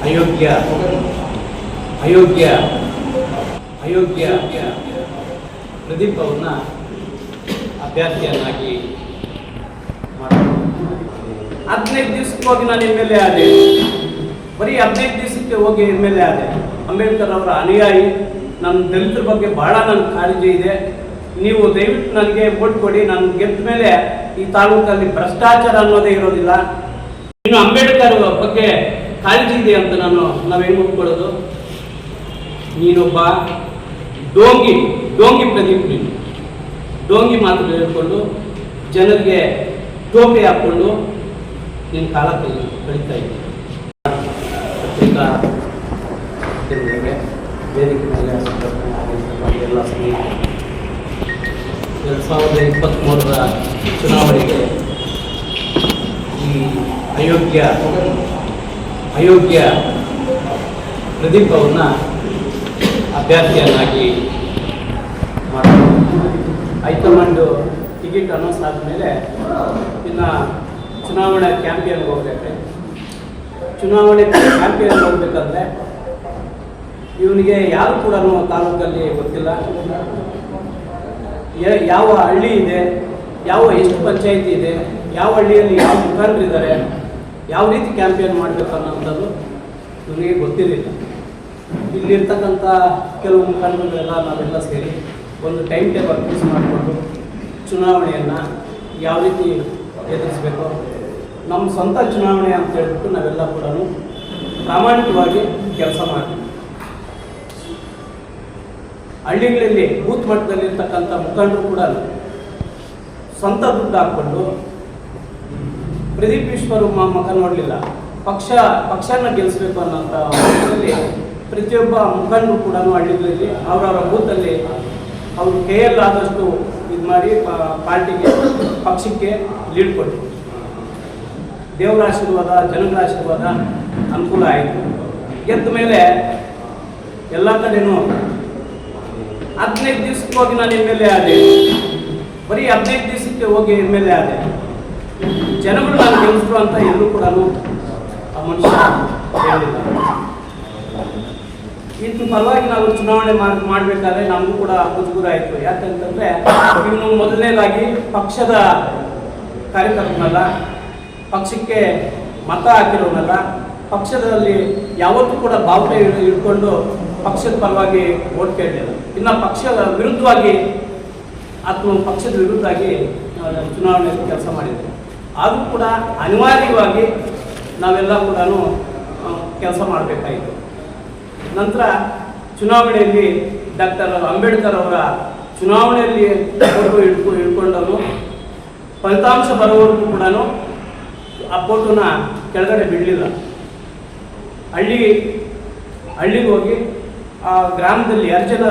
ಅಯೋಗ್ಯ ಅಯೋಗ್ಯ ಅಯೋಗ್ಯ ಪ್ರದೀಪ್ ಅವ್ರನ್ನ ಅಭ್ಯರ್ಥಿಯನ್ನಾಗಿ ಮಾಡೋದು. 15 ದಿವಸಕ್ಕೆ ಹೋಗಿ ನಾನು ಎಮ್ ಎಲ್ ಎ ಆದೆ. ಬರೀ 15 ದಿವಸಕ್ಕೆ ಹೋಗಿ ಎಮ್ ಎಲ್ ಎ ಆದೆ. ಅಂಬೇಡ್ಕರ್ ಅವರ ಅನುಯಾಯಿ, ನನ್ನ ದಲಿತರ ಬಗ್ಗೆ ಬಹಳ ನನ್ನ ಕಾಳಜಿ ಇದೆ. ನೀವು ದಯವಿಟ್ಟು ನನಗೆ ವೋಟ್ ಕೊಡಿ. ನಾನು ಗೆದ್ದ ಮೇಲೆ ಈ ತಾಲೂಕಲ್ಲಿ ಭ್ರಷ್ಟಾಚಾರ ಅನ್ನೋದೇ ಇರೋದಿಲ್ಲ. ಇನ್ನು ಅಂಬೇಡ್ಕರ್ ಬಗ್ಗೆ ಕಾಳಜಿ ಇದೆ ಅಂತ ನಾವು ಹೆಂಗೆ ಒಪ್ಕೊಳ್ಳೋದು? ನೀನೊಬ್ಬ ಡೋಂಗಿ ಪ್ರದೀಪ್, ನೀನು ಡೋಂಗಿ ಹೇಳ್ಕೊಂಡು ಜನರಿಗೆ ಟೋಪಿ ಹಾಕ್ಕೊಂಡು ನೀನು ಕಾಲ ಕಳೀತಾ ಇದ್ದೀನಿ. ಪತ್ರಿಕಾ ವೇದಿಕೆ ಮೇಲೆ ಎಲ್ಲ ಸ್ನೇಹಿತರು 2023ರ ಚುನಾವಣೆಗೆ ಈ ಅಯೋಗ್ಯ ಪ್ರದೀಪ್ ಅವ್ರನ್ನ ಅಭ್ಯರ್ಥಿಯನ್ನಾಗಿ ಮಾಡೋದು. ಹೈಕಮಾಂಡ್ ಟಿಕೆಟ್ ಅನೌನ್ಸ್ ಆದಮೇಲೆ ಇನ್ನು ಚುನಾವಣೆ ಕ್ಯಾಂಪೇನ್ಗೆ ಹೋಗ್ಬೇಕು. ಚುನಾವಣೆ ಕ್ಯಾಂಪೇನ್ಗೆ ಹೋಗ್ಬೇಕಂದ್ರೆ ಇವನಿಗೆ ಯಾರು ಕೂಡ ತಾಲೂಕಲ್ಲಿ ಗೊತ್ತಿಲ್ಲ. ಯಾವ ಹಳ್ಳಿ ಇದೆ, ಎಷ್ಟು ಪಂಚಾಯಿತಿ ಇದೆ, ಯಾವ ಹಳ್ಳಿಯಲ್ಲಿ ಯಾವ ಮುಖಂಡರಿದ್ದಾರೆ, ಯಾವ ರೀತಿ ಕ್ಯಾಂಪೇನ್ ಮಾಡಬೇಕು ಅನ್ನೋಂಥದ್ದು ಇವನಿಗೆ ಗೊತ್ತಿರಲಿಲ್ಲ. ಇಲ್ಲಿರ್ತಕ್ಕಂಥ ಕೆಲವು ಮುಖಂಡರುಗಳೆಲ್ಲ ನಾವೆಲ್ಲ ಸೇರಿ ಒಂದು ಟೈಮ್ ಟೇಬಲ್ ಫಿಕ್ಸ್ ಮಾಡಿಕೊಂಡು ಚುನಾವಣೆಯನ್ನು ಯಾವ ರೀತಿ ಎದುರಿಸಬೇಕು, ನಮ್ಮ ಸ್ವಂತ ಚುನಾವಣೆ ಅಂತ ಹೇಳ್ಬಿಟ್ಟು ನಾವೆಲ್ಲ ಕೂಡ ಪ್ರಾಮಾಣಿಕವಾಗಿ ಕೆಲಸ ಮಾಡ್ತೀವಿ. ಹಳ್ಳಿಗಳಲ್ಲಿ ಬೂತ್ ಮಟ್ಟದಲ್ಲಿರ್ತಕ್ಕಂಥ ಮುಖಂಡರು ಕೂಡ ಸ್ವಂತ ದುಡ್ಡು ಹಾಕ್ಕೊಂಡು ಪ್ರದೀಪ್ ಈಶ್ವರ್ ಮುಖ ನೋಡಲಿಲ್ಲ, ಪಕ್ಷನ ಗೆಲ್ಲಿಸಬೇಕು ಅನ್ನೋಂಥ ವಿಷಯದಲ್ಲಿ ಪ್ರತಿಯೊಬ್ಬ ಮುಖಂಡರು ಕೂಡ ಹಳ್ಳಿಗಳಲ್ಲಿ ಅವರವರ ಬೂತಲ್ಲಿ ಅವರು ಆದಷ್ಟು ಇದು ಮಾಡಿ ಪಾರ್ಟಿಗೆ ಪಕ್ಷಕ್ಕೆ ಲೀಡ್ ಕೊಟ್ಟರು. ದೇವರ ಆಶೀರ್ವಾದ, ಜನಗಳ ಆಶೀರ್ವಾದ ಅನುಕೂಲ ಆಯಿತು. ಗೆದ್ದ ಮೇಲೆ ಎಲ್ಲ ಕಡೆನೂ 15 ದಿವಸಕ್ಕೆ ಹೋಗಿ ನಾನು ಎಮ್ ಎಲ್ ಎ ಆದೆ. ಬರೀ 15 ದಿವಸಕ್ಕೆ ಹೋಗಿ ಎಮ್ ಎಲ್ ಎ ಆದೆ. ಜನಗಳು ನಾನು ಗೆಲ್ಲಿಸಿದ್ರು ಅಂತ ಎಲ್ಲರೂ ಕೂಡ ಆ ಮನುಷ್ಯ ಹೇಳಿಲ್ಲ. ಇನ್ನು ಪರವಾಗಿ ನಾವು ಚುನಾವಣೆ ಮಾಡಬೇಕಾದ್ರೆ ನಮಗೂ ಕೂಡ ಮುಜುಗರ ಆಯಿತು. ಯಾಕಂತಂದರೆ ಇನ್ನು ಮೊದಲನೇದಾಗಿ ಪಕ್ಷದ ಕಾರ್ಯಕರ್ತನಲ್ಲ, ಪಕ್ಷಕ್ಕೆ ಮತ ಹಾಕಿರೋನಲ್ಲ, ಪಕ್ಷದಲ್ಲಿ ಯಾವತ್ತೂ ಕೂಡ ಬಾವುಟ ಇಟ್ಕೊಂಡು ಪಕ್ಷದ ಪರವಾಗಿ ವೋಟ್ ಕೇಳಲಿಲ್ಲ. ಇನ್ನು ಪಕ್ಷದ ವಿರುದ್ಧವಾಗಿ ಪಕ್ಷದ ವಿರುದ್ಧವಾಗಿ ಚುನಾವಣೆಯಲ್ಲಿ ಕೆಲಸ ಮಾಡಿದ್ರು. ಆದರೂ ಕೂಡ ಅನಿವಾರ್ಯವಾಗಿ ನಾವೆಲ್ಲ ಕೂಡ ಕೆಲಸ ಮಾಡಬೇಕಾಯಿತು. ನಂತರ ಚುನಾವಣೆಯಲ್ಲಿ ಡಾಕ್ಟರ್ ಅಂಬೇಡ್ಕರ್ ಅವರ ಚುನಾವಣೆಯಲ್ಲಿ ಇಟ್ಕೊಂಡವನು ಫಲಿತಾಂಶ ಬರೋವರೆಗೂ ಕೂಡ ಆ ಫೋಟೋನ ಕೆಳಗಡೆ ಬಿಡಲಿಲ್ಲ. ಹಳ್ಳಿಗೆ ಹೋಗಿ ಆ ಗ್ರಾಮದಲ್ಲಿ ಅರ್ಜನ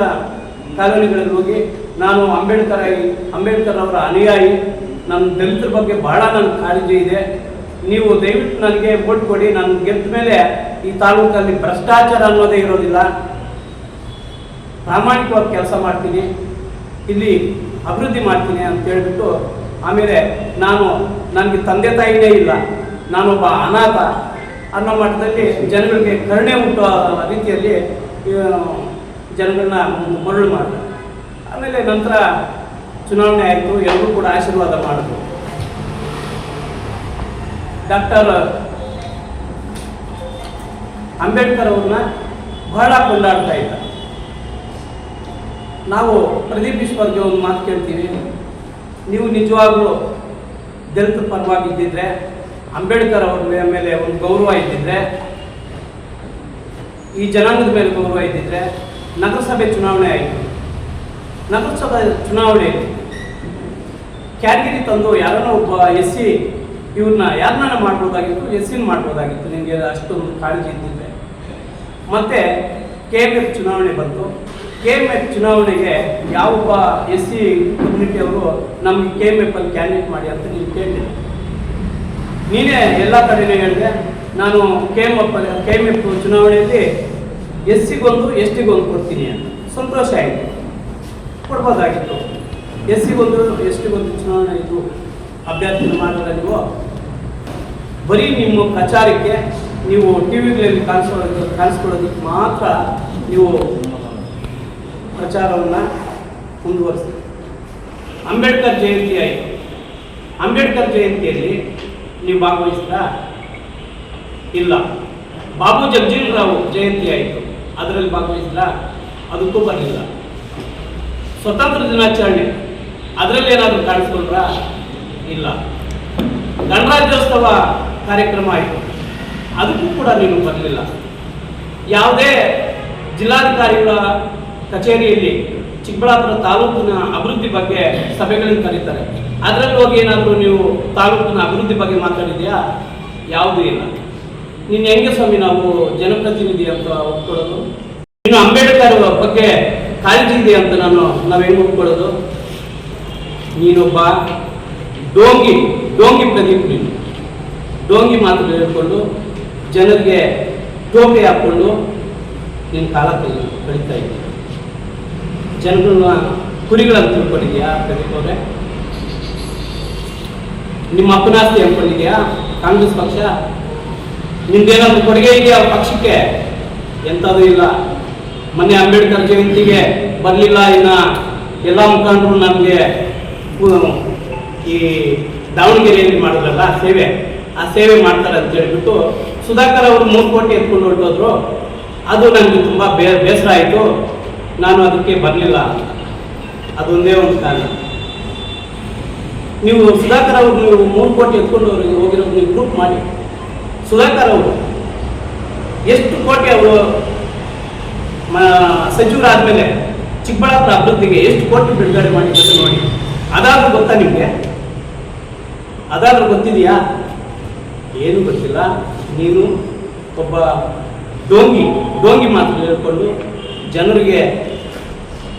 ಕಾಲೋನಿಗಳಲ್ಲಿ ಹೋಗಿ ನಾನು ಅಂಬೇಡ್ಕರ್ ಅವರ ಅನುಯಾಯಿ, ನನ್ನ ದಲಿತರ ಬಗ್ಗೆ ಬಹಳ ನನ್ನ ಕಾಳಜಿ ಇದೆ. ನೀವು ದಯವಿಟ್ಟು ನನಗೆ ವೋಟ್ ಕೊಡಿ. ನಾನು ಗೆದ್ದ ಮೇಲೆ ಈ ತಾಲೂಕಲ್ಲಿ ಭ್ರಷ್ಟಾಚಾರ ಅನ್ನೋದೇ ಇರೋದಿಲ್ಲ. ಪ್ರಾಮಾಣಿಕವಾಗಿ ಕೆಲಸ ಮಾಡ್ತೀನಿ, ಇಲ್ಲಿ ಅಭಿವೃದ್ಧಿ ಮಾಡ್ತೀನಿ ಅಂತ ಹೇಳ್ಬಿಟ್ಟು ಆಮೇಲೆ ನನಗೆ ತಂದೆ ತಾಯಿನೇ ಇಲ್ಲ, ನಾನೊಬ್ಬ ಅನಾಥ ಅನ್ನೋ ಮಟ್ಟದಲ್ಲಿ ಜನಗಳಿಗೆ ಕರುಣೆ ಹುಟ್ಟುವ ರೀತಿಯಲ್ಲಿ ಜನಗಳನ್ನ ಮರಳು ಮಾಡಿದ್ರು. ಆಮೇಲೆ ನಂತರ ಚುನಾವಣೆ ಆಯಿತು. ಎಲ್ಲರೂ ಕೂಡ ಆಶೀರ್ವಾದ ಮಾಡಿದ್ರು. ಡಾಕ್ಟರ್ ಅಂಬೇಡ್ಕರ್ ಅವ್ರನ್ನ ಬಹಳ ಕೊಂಡಾಡ್ತಾ ಇದ್ದ. ನಾವು ಪ್ರದೀಪ್ ಈಶ್ವರ್ಗೆ ಒಂದು ಮಾತು ಕೇಳ್ತೀವಿ, ನೀವು ನಿಜವಾಗ್ಲೂ ದಲಿತರ ಪರವಾಗಿದ್ದಿದ್ರೆ, ಅಂಬೇಡ್ಕರ್ ಅವ್ರ ಮೇಲೆ ಒಂದು ಗೌರವ ಇದ್ದಿದ್ರೆ, ಈ ಜನಾಂಗದ ಮೇಲೆ ಗೌರವ ಇದ್ದಿದ್ರೆ, ನಗರಸಭೆ ಚುನಾವಣೆ ಆಯಿತು. ನಗರಸಭೆ ಚುನಾವಣೆಯಲ್ಲಿ ಕ್ಯಾಟಗಿರಿ ತಂದು ಯಾರನ್ನ ಒಬ್ಬ SC ಇವ್ರನ್ನ ಯಾರನ್ನ ಮಾಡ್ಬೋದಾಗಿತ್ತು, SC ಮಾಡ್ಬೋದಾಗಿತ್ತು. ನಿಮಗೆ ಅಷ್ಟೊಂದು ಕಾಳಜಿ ಇದ್ದಿದ್ರೆ. ಮತ್ತು KMF ಚುನಾವಣೆ ಬಂತು. KMF ಚುನಾವಣೆಗೆ ಯಾವೊಬ್ಬ SC ಕಮ್ಯುನಿಟಿ ಅವರು ನಮಗೆ KMF ಅಲ್ಲಿ ಕ್ಯಾಂಡಿಡೇಟ್ ಮಾಡಿ ಅಂತ ನೀವು ಕೇಳಿದೆ. ನೀನೇ ಎಲ್ಲ ಕಡೆನೇ ಹೇಳಿದೆ, ನಾನು KMF ಚುನಾವಣೆಯಲ್ಲಿ SC-ಗೊಂದು ST-ಗೊಂದು ಕೊಡ್ತೀನಿ ಅಂತ. ಸಂತೋಷ ಆಯಿತು, ಕೊಡ್ಬೋದಾಗಿತ್ತು. SC-ಗೊಂದು ST-ಗೊಂದು ಚುನಾವಣೆ ಇದು ಅಭ್ಯರ್ಥಿನ ಮಾಡಿದ್ರೆ ನೀವು ಬರೀ ನಿಮ್ಮ ಪ್ರಚಾರಕ್ಕೆ ನೀವು ಟಿ ವಿಗಳಲ್ಲಿ ಕಾಣಿಸ್ಕೊಳ್ಳೋದಕ್ಕೆ ಮಾತ್ರ ನೀವು ಪ್ರಚಾರವನ್ನು ಮುಂದುವರಿಸಿ. ಅಂಬೇಡ್ಕರ್ ಜಯಂತಿ ಆಯಿತು. ಅಂಬೇಡ್ಕರ್ ಜಯಂತಿಯಲ್ಲಿ ನೀವು ಭಾಗವಹಿಸಿದ್ರಾ? ಇಲ್ಲ. ಬಾಬು ಜಗಜೀವನರಾವ್ ಜಯಂತಿ ಆಯಿತು, ಅದರಲ್ಲಿ ಭಾಗವಹಿಸಿದ್ರಾ? ಅದಕ್ಕೂ ಬರಲಿಲ್ಲ. ಸ್ವತಂತ್ರ ದಿನಾಚರಣೆ ಅದರಲ್ಲಿ ಏನಾದರೂ ಕಾಣಿಸ್ಕೊಂಡ್ರಾ? ಇಲ್ಲ. ಗಣರಾಜ್ಯೋತ್ಸವ ಕಾರ್ಯಕ್ರಮ ಆಯಿತು, ಅದಕ್ಕೂ ಕೂಡ ನೀನು ಬರಲಿಲ್ಲ. ಯಾವುದೇ ಜಿಲ್ಲಾಧಿಕಾರಿಗಳ ಕಚೇರಿಯಲ್ಲಿ ಚಿಕ್ಕಬಳ್ಳಾಪುರ ತಾಲೂಕಿನ ಅಭಿವೃದ್ಧಿ ಬಗ್ಗೆ ಸಭೆಗಳನ್ನು ಕರೀತಾರೆ, ಅದರಲ್ಲಿ ಹೋಗಿ ಏನಾದರೂ ನೀವು ತಾಲೂಕಿನ ಅಭಿವೃದ್ಧಿ ಬಗ್ಗೆ ಮಾತಾಡಿದೆಯಾ? ಯಾವುದೂ ಇಲ್ಲ. ನೀನು ಹೆಂಗೆ ಸ್ವಾಮಿ ನಾವು ಜನಪ್ರತಿನಿಧಿ ಅಂತ ಒಪ್ಕೊಳ್ಳೋದು? ನೀನು ಅಂಬೇಡ್ಕರ್ ಬಗ್ಗೆ ಕಾಳಜಿ ಇದೆ ಅಂತ ನಾವು ಹೆಂಗೆ ಒಪ್ಕೊಳ್ಳೋದು? ನೀನೊಬ್ಬ ಡೋಂಗಿ ಪ್ರದೀಪ್. ನೀನು ಡೋಂಗಿ ಮಾತು ಹೇಳ್ಕೊಂಡು ಜನರಿಗೆ ಟೋಪಿ ಹಾಕ್ಕೊಂಡು ನೀನು ಕಾಲ ಕಳೀತಾ ಇದ್ದೀಯ. ಜನಗಳನ್ನ ಕುರಿಗಳನ್ನು ತಿಳ್ಕೊಂಡಿದ್ಯಾ ಪ್ರದೀಪ್ ಅವರೇ? ನಿಮ್ಮ ಅಪನಾಸ್ತಿ ಅಂದ್ಕೊಂಡಿದ್ಯಾ ಕಾಂಗ್ರೆಸ್ ಪಕ್ಷ? ನಿಮ್ದೇನಾದ್ರು ಕೊಡುಗೆ ಇದೆಯಾ ಪಕ್ಷಕ್ಕೆ? ಎಂಥದ್ದು ಇಲ್ಲ. ಮೊನ್ನೆ ಅಂಬೇಡ್ಕರ್ ಜಯಂತಿಗೆ ಬರಲಿಲ್ಲ. ಇನ್ನು ಎಲ್ಲ ಮುಖಂಡರು ನಮಗೆ ಈ ದಾವಣಗೆರೆಯಲ್ಲಿ ಮಾಡಿದ್ರಲ್ಲ ಸೇವೆ, ಆ ಸೇವೆ ಮಾಡ್ತಾರೆ ಅಂತ ಹೇಳ್ಬಿಟ್ಟು ಸುಧಾಕರ್ ಅವರು 3 ಕೋಟಿ ಎತ್ಕೊಂಡು ಹೊರಟೋದ್ರು. ಅದು ನನಗೆ ತುಂಬ ಬೇಸರ ಆಯಿತು. ನಾನು ಅದಕ್ಕೆ ಬರಲಿಲ್ಲ. ಅದೊಂದೇ ಒಂದು ಕಾರಣ. ನೀವು ಸುಧಾಕರ್ ಅವರು ನೀವು 3 ಕೋಟಿ ಎತ್ಕೊಂಡು ಹೋಗಿರೋದು ನೀವು ಗ್ರೂಪ್ ಮಾಡಿ. ಸುಧಾಕರ್ ಅವರು ಎಷ್ಟು ಕೋಟಿ ಅವರು ಸಚಿವರಾದ್ಮೇಲೆ ಚಿಕ್ಕಬಳ್ಳಾಪುರ ಅಭಿವೃದ್ಧಿಗೆ ಎಷ್ಟು ಕೋಟಿ ಬಿಡುಗಡೆ ಮಾಡಿದ್ದಾರೆ ನೋಡಿ. ಅದಾದ್ರೂ ಗೊತ್ತಾ ನಿಮಗೆ? ಅದಾದ್ರೂ ಗೊತ್ತಿದೆಯಾ? ಏನು ಗೊತ್ತಿಲ್ಲ. ನೀನು ಒಬ್ಬ ಡೋಂಗಿ ಮಾತು ಹೇಳ್ಕೊಂಡು ಜನರಿಗೆ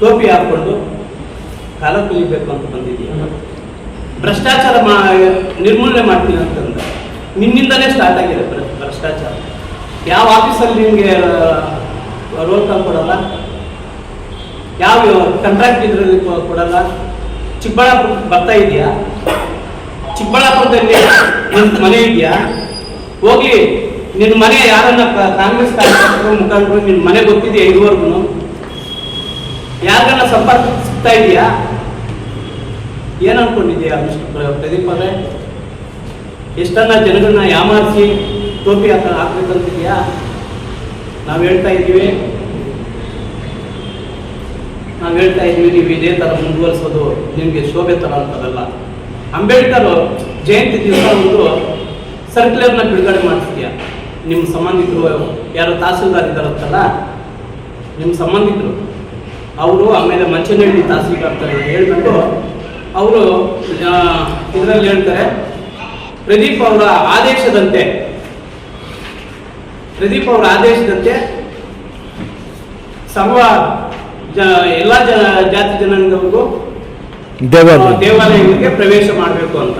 ಟೋಪಿ ಹಾಕ್ಕೊಂಡು ಕಾಲ ಕಲಿಬೇಕು ಅಂತ ಬಂದಿದ್ದೀಯ. ಭ್ರಷ್ಟಾಚಾರ ನಿರ್ಮೂಲನೆ ಮಾಡ್ತೀನಿ ಅಂತಂದ್ರೆ ನಿನ್ನಿಂದನೇ ಸ್ಟಾರ್ಟ್ ಆಗಿದೆ ಭ್ರಷ್ಟಾಚಾರ. ಯಾವ ಆಫೀಸಲ್ಲಿ ನಿಮಗೆ ರೋಲ್ ಕಾಲ್ ಕೊಡಲ್ಲ, ಯಾವ ಕಾಂಟ್ರಾಕ್ಟ್ ಇದರಲ್ಲಿ ಕೊಡಲ್ಲ. ಚಿಕ್ಕಬಳ್ಳಾಪುರ ಬರ್ತಾ ಇದೆಯಾ? ಚಿಕ್ಕಬಳ್ಳಾಪುರದಲ್ಲಿ ನಿನ್ನ ಮನೆ ಇದೆಯಾ? ಹೋಗಿ ನಿನ್ನ ಮನೆ ಯಾರನ್ನ ಕಾಂಗ್ರೆಸ್ ಕಾರ್ಯಕರ್ತರು ಮುಖಂಡರು ನಿನ್ನ ಮನೆ ಗೊತ್ತಿದೆಯಾ? ಇದುವರೆಗೂ ಯಾರನ್ನ ಸಂಪರ್ಕ ಸಿಗ್ತಾ ಇದೆಯಾ? ಏನು ಅನ್ಕೊಂಡಿದ್ಯಾ ಪ್ರದೀಪ್ ಅವರೇ? ಎಷ್ಟನ್ನ ಜನಗಳನ್ನ ಯಾಮಾರಿಸಿ ಟೋಪಿ ಹಾಕ್ಬೇಕಂತಿದ್ಯಾ? ನಾವು ಹೇಳ್ತಾ ಇದ್ದೀವಿ ನೀವು ಇದೇ ಥರ ಮುಂದುವರಿಸೋದು ನಿಮಗೆ ಶೋಭೆ ಥರ ಅಂತದಲ್ಲ. ಅಂಬೇಡ್ಕರ್ ಜಯಂತಿ ದಿವಸ ಒಂದು ಸರ್ಕ್ಯುಲರ್ನ ಬಿಡುಗಡೆ ಮಾಡಿಸ್ತೀಯ. ನಿಮ್ಮ ಸಂಬಂಧಿಕರು ಯಾರು ತಹಸೀಲ್ದಾರ್ ಇದ್ದಾರಂತಲ್ಲ, ನಿಮ್ಮ ಸಂಬಂಧಿಕರು ಅವರು, ಆಮೇಲೆ ಮಂಚನಹಳ್ಳಿ ತಹಸೀಲ್ದಾರ್ ಹೇಳ್ಬಿಟ್ಟು ಅವರು ಇದರಲ್ಲಿ ಹೇಳ್ತಾರೆ, ಪ್ರದೀಪ್ ಅವರ ಆದೇಶದಂತೆ ಸರ್ವ ಎಲ್ಲ ಜಾತಿ ಜನಾಂಗಗಳಿಗೂ ದೇವಾಲಯಗಳಿಗೆ ಪ್ರವೇಶ ಮಾಡಬೇಕು ಅಂತ.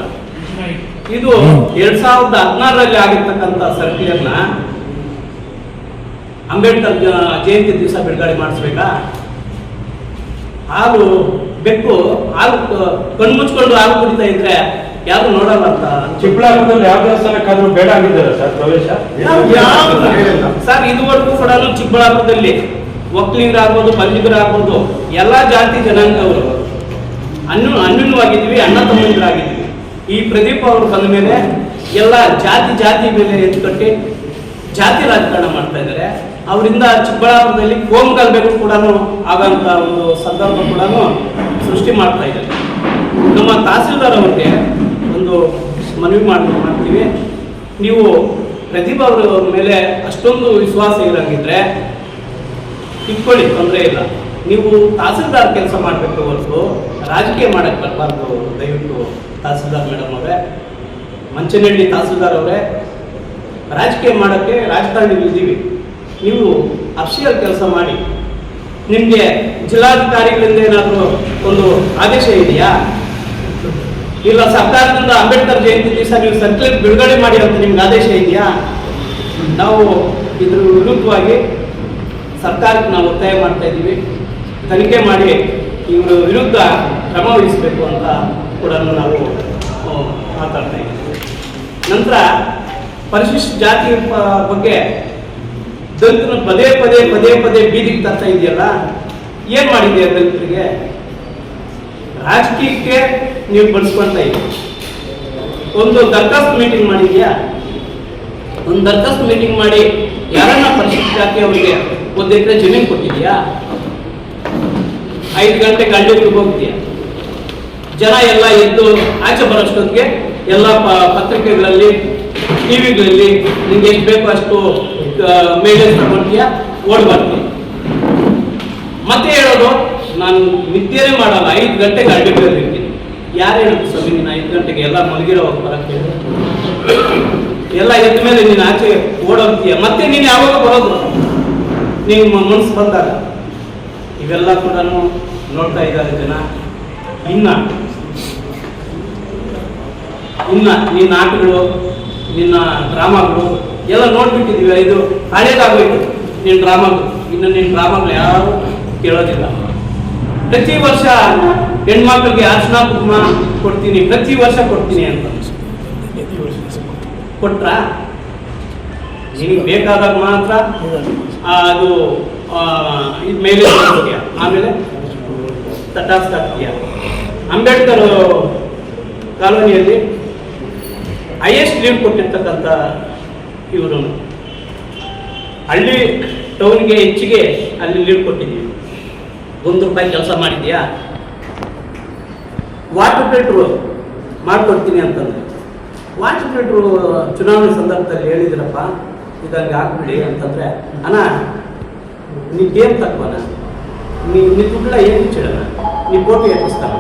ಇದು 2016ರಲ್ಲಿ ಆಗಿರ್ತಕ್ಕಂಥ ಸರ್ಕ್ಯುಲರ್ನ ಅಂಬೇಡ್ಕರ್ ಜಯಂತಿ ದಿವಸ ಬಿಡುಗಡೆ ಮಾಡಿಸ್ಬೇಕಾ? ಹಾಲು ಬೆಕ್ಕು ಹಾಲು ಕಣ್ಮುಚ್ಕೊಂಡು ಹಾಲು ಕುಡಿತಾ ಇದ್ರೆ ಯಾರು ನೋಡಲ್ಲ ಅಂತ. ಚಿಕ್ಕಬಳ್ಳಾಪುರದಲ್ಲಿ ಯಾವ ದೇವಸ್ಥಾನಕ್ಕಾದ್ರೂ ಬೇಡ ಆಗಿದ್ದಾರೆ ಸರ್ ಪ್ರವೇಶ? ಸರ್ ಇದುವರೆಗೂ ಕೂಡ ಚಿಕ್ಕಬಳ್ಳಾಪುರದಲ್ಲಿ ಒಕ್ಕಲಿಗರಾಗ್ಬೋದು, ಬಲ್ಲಿಗರಾಗ್ಬೋದು, ಎಲ್ಲ ಜಾತಿ ಜನಾಂಗವರು ಅನ್ಯೂನ್ಯವಾಗಿದ್ದೀವಿ, ಅಣ್ಣ ತಮ್ಮಂದಿರಾಗಿದ್ದೀವಿ. ಈ ಪ್ರದೀಪ್ ಅವರು ಬಂದ ಮೇಲೆ ಎಲ್ಲ ಜಾತಿ ಮೇಲೆ ಎತ್ಕಟ್ಟಿ ಜಾತಿ ರಾಜಕಾರಣ ಮಾಡ್ತಾ ಇದ್ದಾರೆ. ಅವರಿಂದ ಚಿಕ್ಕಬಳ್ಳಾಪುರದಲ್ಲಿ ಕೋಮು ಗಲಭೆಗಳು ಕೂಡ ಆಗೋಂಥ ಒಂದು ಸಂದರ್ಭ ಕೂಡ ಸೃಷ್ಟಿ ಮಾಡ್ತಾ ಇದ್ದಾರೆ. ನಮ್ಮ ತಹಸೀಲ್ದಾರ್ ಅವ್ರಿಗೆ ಒಂದು ಮನವಿ ಮಾಡ್ತೀವಿ, ನೀವು ಪ್ರದೀಪ್ ಅವರ ಮೇಲೆ ಅಷ್ಟೊಂದು ವಿಶ್ವಾಸ ಇರಂಗಿದ್ರೆ ಇಟ್ಕೊಳ್ಳಿ, ತೊಂದರೆ ಇಲ್ಲ. ನೀವು ತಹಸೀಲ್ದಾರ್ ಕೆಲಸ ಮಾಡಬೇಕು ಹೊರತು ರಾಜಕೀಯ ಮಾಡಕ್ಕೆ ಬರಬಾರ್ದು. ದಯವಿಟ್ಟು ತಹಸೀಲ್ದಾರ್ ಮೇಡಮ್ ಅವರೇ, ಮಂಚನಹಳ್ಳಿ ತಹಸೀಲ್ದಾರ್ ಅವರೇ, ರಾಜಕೀಯ ಮಾಡೋಕ್ಕೆ ರಾಜಕಾರಣಿಗಳಿದ್ದೀವಿ. ನೀವು ಅಫಿಷಿಯಲ್ ಕೆಲಸ ಮಾಡಿ. ನಿಮಗೆ ಜಿಲ್ಲಾಧಿಕಾರಿಗಳಿಂದ ಏನಾದರೂ ಒಂದು ಆದೇಶ ಇದೆಯಾ? ಇಲ್ಲ ಸರ್ಕಾರದಿಂದ ಅಂಬೇಡ್ಕರ್ ಜಯಂತಿ ದಿವಸ ನೀವು ಸರ್ಕ್ಯುಲರ್ ಬಿಡುಗಡೆ ಮಾಡಿ ಅಂತ ನಿಮ್ಗೆ ಆದೇಶ ಇದೆಯಾ? ನಾವು ಇದ್ರ ವಿರುದ್ಧವಾಗಿ ಸರ್ಕಾರಕ್ಕೆ ನಾವು ಒತ್ತಾಯ ಮಾಡ್ತಾ ಇದ್ದೀವಿ. ತನಿಖೆ ಮಾಡಿ ಇವರ ವಿರುದ್ಧ ಕ್ರಮ ವಹಿಸಬೇಕು ಅಂತ ಕೂಡ ನಾವು ಮಾತಾಡ್ತಾ ಇದ್ದೀವಿ. ನಂತರ ಪರಿಶಿಷ್ಟ ಜಾತಿ ಬಗ್ಗೆ ದಲಿತನ ಪದೇ ಪದೇ ಪದೇ ಪದೇ ಬೀದಿಗೆ ತರ್ತಾ ಇದೆಯಲ್ಲ, ಏನ್ ಮಾಡಿದೆಯಾ ದಲಿತರಿಗೆ? ರಾಜಕೀಯಕ್ಕೆ ನೀವು ಬಳಸ್ಕೊಂತ ಇದ್ದೀವಿ. ಒಂದು ದರ್ಖಾಸ್ತು ಮೀಟಿಂಗ್ ಮಾಡಿದ್ಯಾ? ಒಂದು ದರ್ಖಾಸ್ತು ಮೀಟಿಂಗ್ ಮಾಡಿ ಯಾರನ್ನ ಪರಿಶಿಷ್ಟ ಜಾತಿ ಅವರಿಗೆ 1 ಎಕರೆ ಜಮೀನು ಕೊಟ್ಟಿದ್ಯಾ? 5 ಗಂಟೆಗೆ ಅಡ್ಡಿಗೆ ಹೋಗ್ತೀಯ. ಜನ ಎಲ್ಲ ಎದ್ದು ಆಚೆ ಬರೋಷ್ಟೊತ್ತಿಗೆ ಎಲ್ಲ ಪತ್ರಿಕೆಗಳಲ್ಲಿ, ಟಿವಿಗಳಲ್ಲಿ ನಿಂಗೆ ಎಷ್ಟು ಬೇಕೋ ಅಷ್ಟು ಮೇಲೇಜ್ ತಗೊಳ್ತೀಯ, ಓಡ್ ಬರ್ತೀಯ. ಮತ್ತೆ ಹೇಳೋದು ನಾನು ನಿದ್ದೆನೇ ಮಾಡಲ್ಲ, 5 ಗಂಟೆಗೆ ಅಡ್ಡಿಗೆ ಇರ್ತೀನಿ. ಯಾರು ಹೇಳುದು ಸ್ವಾಮಿ ನೀನು 5 ಗಂಟೆಗೆ ಎಲ್ಲ ಮಲಗಿರೋ ಬರಕ್ಕೆ? ಎಲ್ಲ ಎದ್ದ ಮೇಲೆ ನೀನು ಆಚೆ ಓಡೋಗ್ತೀಯ. ಮತ್ತೆ ನೀನು ಯಾವಾಗ ಬರೋದು? ನಿನ್ ಮನಸ್ಸು ಬಂದಾಗ. ಇವೆಲ್ಲ ಕೂಡ ನೋಡ್ತಾ ಇದ್ದಾರೆ ಜನ. ಇನ್ನ ನಿನ್ನ ಆಟಗಳು, ನಿನ್ನ ಡ್ರಾಮಾಗಳು ಎಲ್ಲ ನೋಡ್ಬಿಟ್ಟಿದೀವಿ. ಇದು ಹಳೇದಾಗೋಯ್ತು ನಿನ್ನ ಡ್ರಾಮಾಗಳು. ಇನ್ನು ನಿನ್ನ ಡ್ರಾಮಾಗಳು ಯಾರು ಕೇಳೋದಿಲ್ಲ. ಪ್ರತಿ ವರ್ಷ ಹೆಣ್ಮಕ್ಳಿಗೆ ಅರ್ಶನ ಕುಂಕುಮ ಕೊಡ್ತೀನಿ, ಪ್ರತಿ ವರ್ಷ ಕೊಡ್ತೀನಿ ಅಂತ ಕೊಟ್ರ? ನಿನಗೆ ಬೇಕಾದಾಗ ಮಾತ್ರ ಅದು ಇದು ಮೇಲೆ ಹಾಕ್ತೀಯ, ಆಮೇಲೆ ತಟಾಸ್ತಾಗ್ತೀಯ. ಅಂಬೇಡ್ಕರ್ ಕಾಲೋನಿಯಲ್ಲಿ ಹೈಯೆಸ್ಟ್ ಲೀವ್ ಕೊಟ್ಟಿರ್ತಕ್ಕಂಥ ಇವರು ಹಳ್ಳಿ ಟೌನ್ಗೆ ಹೆಚ್ಚಿಗೆ ಅಲ್ಲಿ ಲೀವ್ ಕೊಟ್ಟಿದ್ದೀವಿ. ₹1 ಕೆಲಸ ಮಾಡಿದ್ಯಾ? ವಾಟರ್ ಫಿಲ್ಟ್ರು ಮಾಡ್ಕೊಡ್ತೀನಿ ಅಂತಂದ್ರೆ, ವಾಟರ್ ಫಿಲ್ಟ್ರು ಚುನಾವಣೆ ಸಂದರ್ಭದಲ್ಲಿ ಹೇಳಿದ್ರಪ್ಪ ಇದಂಗೆ ಹಾಕ್ಬಿಡಿ ಅಂತಂದ್ರೆ, ಅಣ್ಣ ನೀ ಗೇಮ್ ತಕ್ಕೋಣ, ನೀ ದುಡ್ಡ ಏನು ಚಿಡೋಣ, ನೀ ಕೋಟಿ ಎತ್ತಿಸ್ತಾನ